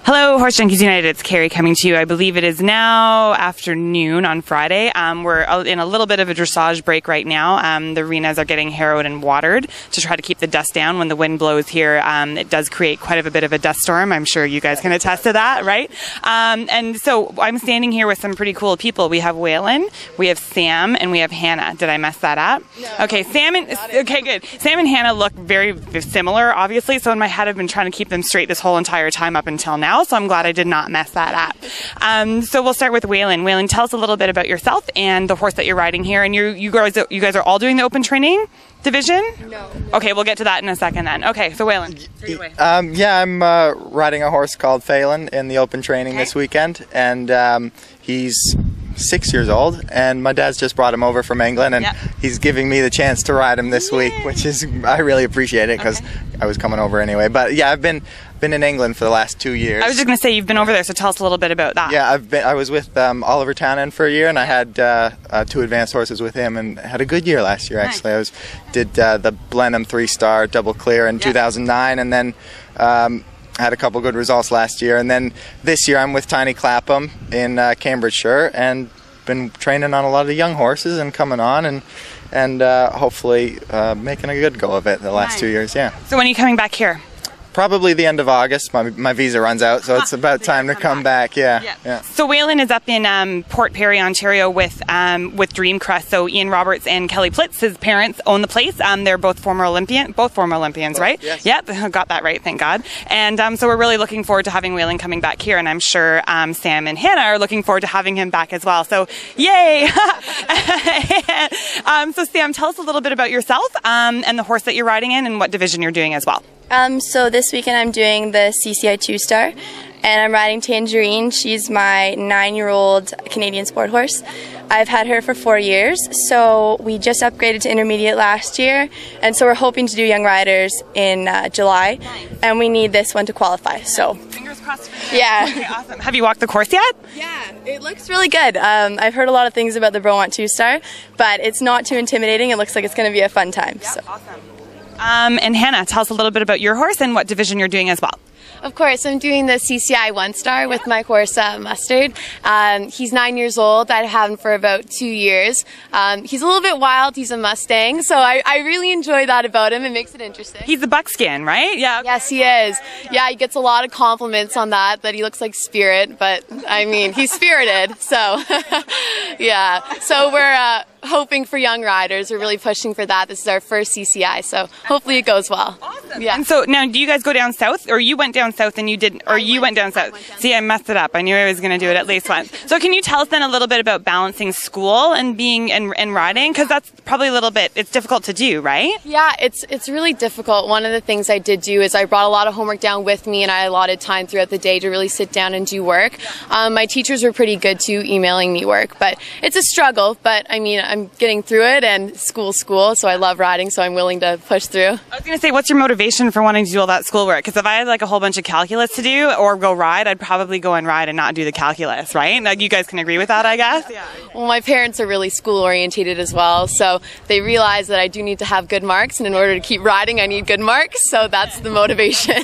Hello, Horse Junkies United. It's Carrie coming to you. I believe it is now afternoon on Friday. We're in a little bit of a dressage break right now. The arenas are getting harrowed and watered to try to keep the dust down. When the wind blows here, it does create quite a bit of a dust storm. I'm sure you guys can attest to that, right? And so I'm standing here with some pretty cool people. We have Waylon, we have Sam, and we have Hannah. Did I mess that up? No. Okay, okay, good. Sam and Hannah look very similar, obviously. So in my head, I've been trying to keep them straight this whole entire time up until now. So I'm glad I did not mess that up. So we'll start with Waylon. Waylon, tell us a little bit about yourself and the horse that you're riding here. And you guys are all doing the open training division? No. Okay, we'll get to that in a second then. Okay, so Waylon, take it away. Yeah, I'm riding a horse called Phelan in the open training this weekend, and he's 6 years old, and my dad's just brought him over from England, and he's giving me the chance to ride him this week, which is, I really appreciate it, because I was coming over anyway. But yeah, I've been in England for the last 2 years. I was just going to say, you've been over there, so tell us a little bit about that. Yeah, I was with Oliver Tannen for a year, and I had 2 advanced horses with him, and had a good year last year, actually. Nice. Did the Blenheim 3-star double clear in 2009, and then had a couple good results last year. And then this year I'm with Tiny Clapham in Cambridgeshire, and been training on a lot of the young horses and coming on and hopefully making a good go of it the last 2 years. Yeah. So when are you coming back here? Probably the end of August. My visa runs out, so it's about time to come back. Yeah. So Waylon is up in Port Perry, Ontario with Dreamcrest. So Ian Roberts and Kelly Plitz, his parents, own the place. They're both former Olympians, right? Yes. Yep, got that right, thank God. And so we're really looking forward to having Waylon coming back here, and I'm sure Sam and Hannah are looking forward to having him back as well. So yay! So Sam, tell us a little bit about yourself and the horse that you're riding in, and what division you're doing as well. So this weekend I'm doing the CCI 2-star, and I'm riding Tangerine. She's my 9-year-old Canadian sport horse. I've had her for 4 years, so we just upgraded to intermediate last year, and so we're hoping to do young riders in July, and we need this one to qualify. So fingers crossed for you. Yeah. Okay, awesome. Have you walked the course yet? Yeah, it looks really good. I've heard a lot of things about the Bromont 2-star, but it's not too intimidating. It looks like it's going to be a fun time. Yeah, so. Awesome. And Hannah, tell us a little bit about your horse and what division you're doing as well. Of course, I'm doing the CCI 1-star with my horse Mustard. He's 9 years old. I've had him for about 2 years. He's a little bit wild. He's a Mustang, so I really enjoy that about him. It makes it interesting. He's a buckskin, right? Yeah. Yes, he is. Yeah, he gets a lot of compliments on that he looks like Spirit, but I mean, he's spirited, so yeah. So we're hoping for young riders. We're really pushing for that. This is our first CCI, so hopefully it goes well. Awesome. Yeah. And so now, do you guys go down south, or you went down south and you didn't, or you went down south? See, I messed it up. I knew I was going to do it at least once. So can you tell us then a little bit about balancing school and being and riding? Because that's probably a little bit, it's difficult to do, right? Yeah, it's really difficult. One of the things I did do is I brought a lot of homework down with me, and I allotted time throughout the day to really sit down and do work. My teachers were pretty good too, emailing me work, but it's a struggle. But I mean, I'm getting through it, and school, so I love riding, so I'm willing to push through. I was going to say, what's your motivation for wanting to do all that schoolwork? Because if I had like a whole bunch of calculus to do or go ride, I'd probably go and ride and not do the calculus, right? Like, you guys can agree with that, I guess? Yeah. Well, my parents are really school orientated as well, so they realize that I do need to have good marks, and in order to keep riding, I need good marks, so that's the motivation.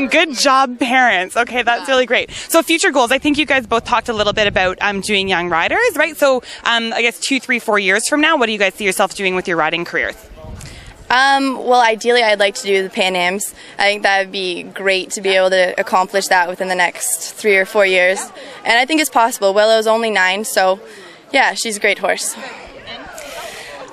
Good job, parents. Okay, that's really great. So future goals, I think you guys both talked a little bit about doing young riders, right? So I guess 2, 3, 4 years from now, what do you guys see yourself doing with your riding careers? Well, ideally I'd like to do the Pan Ams. I think that would be great to be able to accomplish that within the next 3 or 4 years. And I think it's possible. Willow's only 9, so yeah, she's a great horse.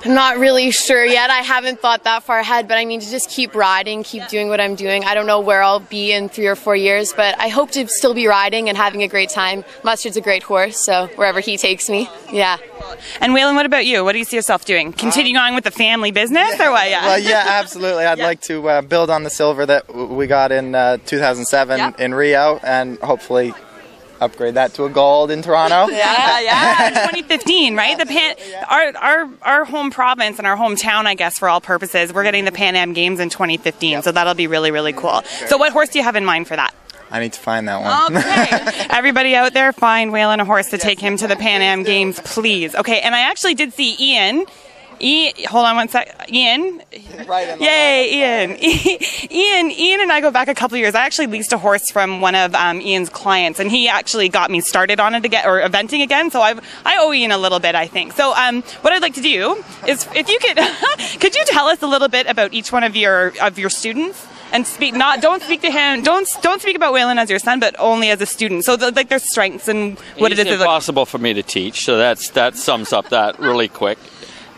I'm not really sure yet. I haven't thought that far ahead, but I mean, to just keep riding, keep doing what I'm doing. I don't know where I'll be in 3 or 4 years, but I hope to still be riding and having a great time. Mustard's a great horse, so wherever he takes me, yeah. And Waylon, what about you? What do you see yourself doing? Continuing on with the family business, or what? Yeah. Well, yeah, absolutely. I'd like to build on the silver that we got in 2007 in Rio, and hopefully upgrade that to a gold in Toronto. Yeah, 2015, right? Our home province and our hometown, I guess, for all purposes, we're getting the Pan Am Games in 2015, so that'll be really, really cool. So what horse do you have in mind for that? I need to find that one. Okay. Everybody out there, find Waylon a horse to take him to the Pan Am Games, please. Okay, and I actually did see Ian Hold on one sec. Ian. Right in the Yay, Ian. Ian and I go back a couple of years. I actually leased a horse from one of Ian's clients, and he actually got me started on it again, or eventing again. So I owe Ian a little bit, I think. So what I'd like to do is, if you could you tell us a little bit about each one of your students? And don't speak to him. Don't speak about Waylon as your son, but only as a student. So like their strengths and what it is. It's impossible for me to teach. So that sums up that really quick.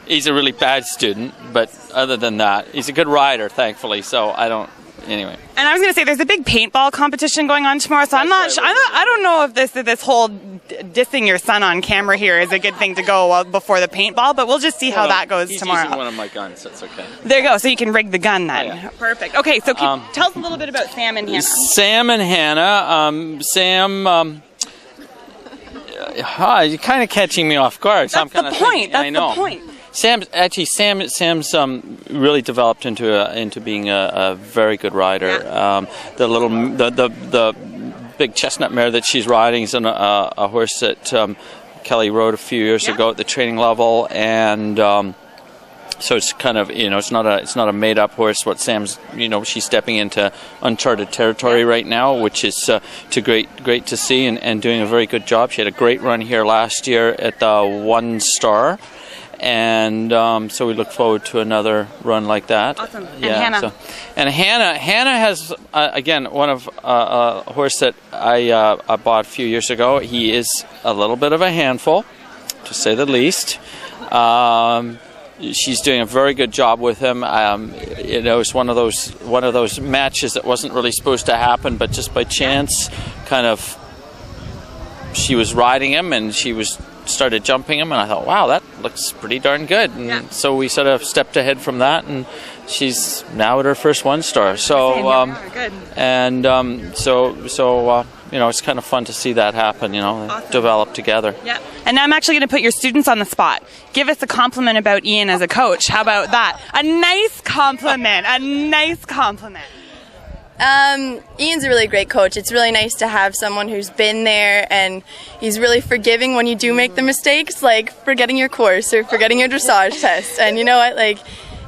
He's a really bad student, but other than that, he's a good rider, thankfully. So I don't. Anyway. And I was going to say, there's a big paintball competition going on tomorrow, so I'm not sure. I don't know if this whole dissing your son on camera here is a good thing to go before the paintball, but we'll just see how that goes tomorrow. He's using one of my guns, that's okay. There you go, so you can rig the gun then. Oh, yeah. Perfect. Okay, so tell us a little bit about Sam and Hannah. Sam and Hannah. Sam, you're kind of catching me off guard. That's the point. That's the point. Sam's really developed into being a very good rider. Yeah. The big chestnut mare that she's riding is a horse that Kelly rode a few years ago at the training level, and so it's kind of it's not a made up horse. What Sam's she's stepping into uncharted territory right now, which is great to see, and doing a very good job. She had a great run here last year at the 1 star. And so we look forward to another run like that. Awesome. And yeah, Hannah? Hannah has, again, one of a horse that I bought a few years ago. He is a little bit of a handful, to say the least. She's doing a very good job with him. It's one of those matches that wasn't really supposed to happen, but just by chance, kind of, she was riding him and she started jumping him, and I thought, wow, that looks pretty darn good. And so we sort of stepped ahead from that, and she's now at her first 1 star. So good. And it's kind of fun to see that happen. Awesome. Develop together. Yeah. And now I'm actually going to put your students on the spot. Give us a compliment about Ian as a coach. How about that? A nice compliment. A nice compliment. Ian's a really great coach. It's really nice to have someone who's been there, and he's really forgiving when you do make the mistakes, like forgetting your course or forgetting your dressage test. And you know what, like,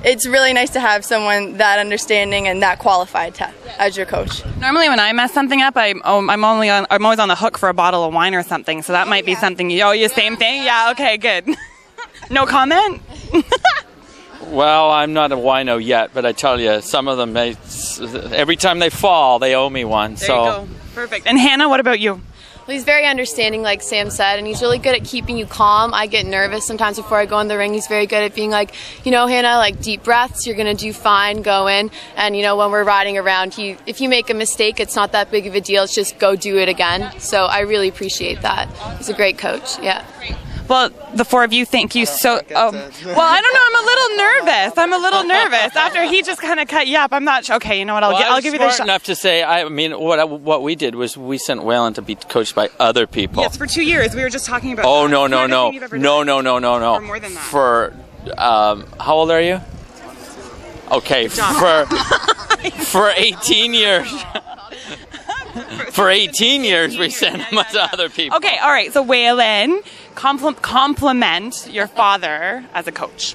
it's really nice to have someone that understanding and that qualified as your coach. Normally when I mess something up, I'm always on the hook for a bottle of wine or something, so that might be something same thing? Yeah, okay, good. No comment? Well, I'm not a wino yet, but I tell you, some of them, every time they fall, they owe me one. There you go. Perfect. And Hannah, what about you? Well, he's very understanding, like Sam said, and he's really good at keeping you calm. I get nervous sometimes before I go in the ring. He's very good at being like, Hannah, like deep breaths, you're going to do fine, go in. And, when we're riding around, if you make a mistake, it's not that big of a deal. It's just go do it again. So I really appreciate that. He's a great coach. Yeah. Well, the 4 of you, thank you so. Well, I don't know. I'm a little nervous after he just kind of cut you up. I'm not sure. Okay, you know what? I'll give you the shot. Enough to say. I mean, what we did was we sent Waylon to be coached by other people. Yes, for 2 years. We were just talking about. Oh no. For more than that. For how old are you? Okay, for 18 years. For 18 years, we sent him to other people. Okay, all right. So Waylon, compliment your father as a coach.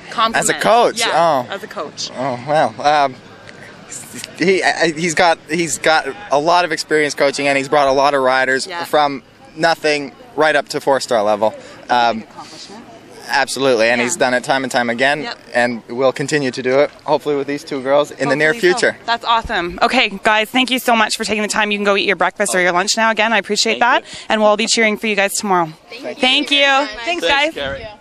Compliment. As a coach? Yeah, as a coach. Oh, well, he's got a lot of experience coaching, and he's brought a lot of riders from nothing right up to 4-star level. Absolutely, and he's done it time and time again, and will continue to do it, hopefully with these 2 girls in the near future. So. That's awesome. Okay, guys, thank you so much for taking the time. You can go eat your breakfast or your lunch now. Again, I appreciate that, and we'll be cheering for you guys tomorrow. Thank you. Thanks, guys. Thanks,